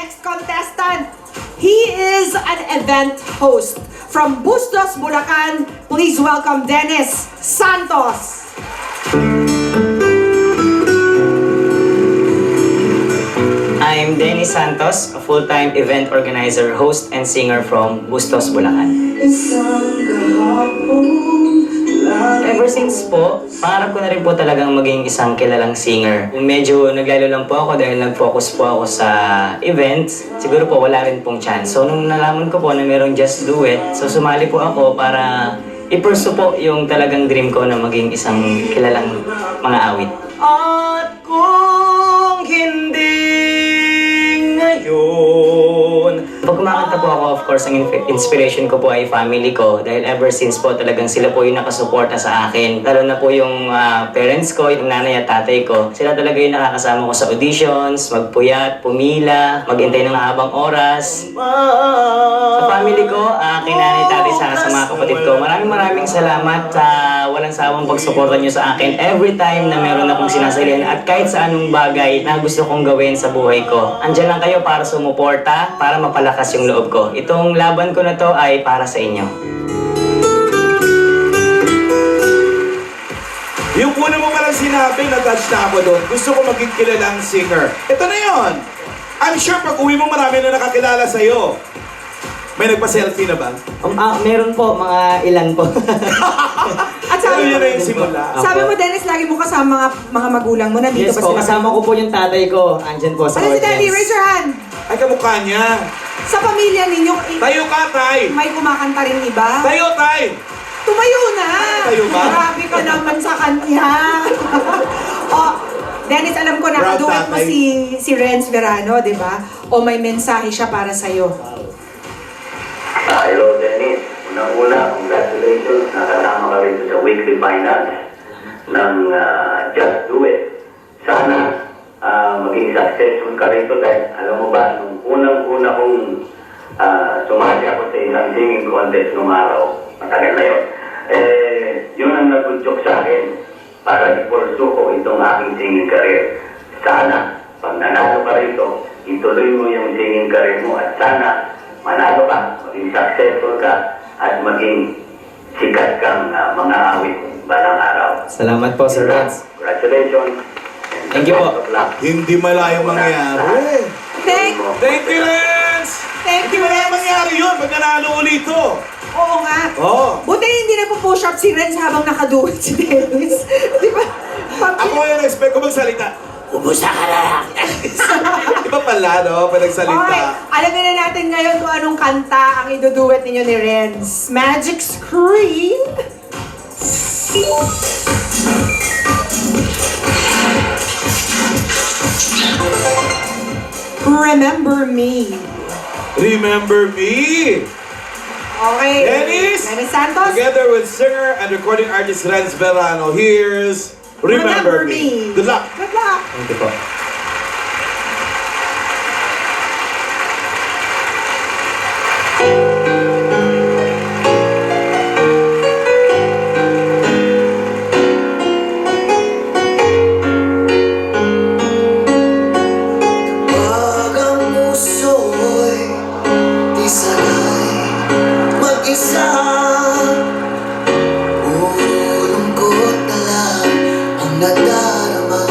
next contestant. He is an event host from Bustos, Bulacan. Please welcome Dennis Santos. I'm Dennis Santos, a full-time event organizer, host, and singer from Bustos, Bulacan. Ever since po, pangarap ko na rin po talagang maging isang kilalang singer. Medyo naglalo lang po ako dahil nag-focus po ako sa events. Siguro po wala rin pong chance. So nung nalaman ko po na merong Just Do It, so sumali po ako para i-pursue po yung talagang dream ko na maging isang kilalang mga awit. At kung hindi ngayon. Pag kumakanta po ako, of course, ang inspiration ko po ay family ko. Dahil ever since po talagang sila po yung nakasuporta sa akin. Lalo na po yung parents ko, yung nanay at tatay ko. Sila talaga yung nakakasama ko sa auditions, magpuyat, pumila, maghintay ng habang oras. Sa family ko, kay nanay, tatay, sa mga kapatid ko, maraming salamat sa walang sawang pagsuporta nyo sa akin every time na meron akong sinasalihan at kahit sa anong bagay na gusto kong gawin sa buhay ko. Andyan lang kayo para sumuporta, para mapalakas yung loob ko. Itong laban ko na to ay para sa inyo. Yung una mo palang sinabi, na-touch na ako doon. Gusto ko maging kilalang singer. Ito na yon. I'm sure pag uwi mo marami na nakakilala sa'yo. May nagpa-selfie na ba? Meron po, mga ilan po. At sabi Yun mo, na yung simula. sabi mo, Dennis, lagi mo kasama mga magulang mo. Nandito Yes ba po, sila? kasama ko po yung tatay ko. Andyan po sa Ano si Daddy? audience. Raise your hand. Ay, kamukha niya. Sa pamilya ninyo, Tayo ka, Tay! may kumakanta rin iba? Tayo, Tay! Tumayo na! Tayo ba? Grabe ka naman sa kanya. Oh, Dennis, alam ko Proud nakaduet mo tatay. si Renz Verano, di ba? O may mensahe siya para sa'yo. Hello, Dennis. Unang-una, congratulations. Nakasama ka rin sa weekly finals ng Just Do It. Sana maging successful ka rin dahil alam mo ba, nung unang-una kong sumali ako sa isang singing contest nung araw, matagal na yun, yun ang nagpunchok sa akin para i-pursue ko itong aking singing career. Sana, pag nanalo ka rito, ituloy mo yung singing career mo at sana manalo ka, maging successful ka, at maging sikat kang mga awit balang araw. Salamat po, Sir Renz. Congratulations. Thank you po. Best of luck. Hindi malayong mangyayari. Thank you, Lens! Thank you, Hindi malayong Renz. mangyari yun pag nanalo ulit to. Oo nga. Oo. Buti hindi na po-push up si Renz habang nakaduet si Dennis. Di ba? Ako yung expect ko magsalita. Umusta ka na! Iba pala, no? Pag Okay, nagsalita. alamin na natin ngayon kung anong kanta ang iduduet ninyo ni Renz. Magic Screen. Remember Me. Remember me! Okay. Dennis! Dennis Santos. Together with singer and recording artist Renz Verano, here's Remember Me. Good luck! Good luck. Thank you po. Pag ang puso'y di sanay mag-isa, puro lungkot na lang ang nadarama.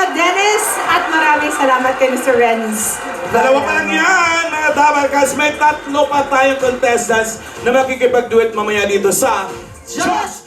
salamat, Dennis. At maraming salamat kay Mr. Renz. Dalawa pa lang yan, mga Dabarkas. May tatlo pa tayong contestants na makikipag-duet mamaya dito sa Just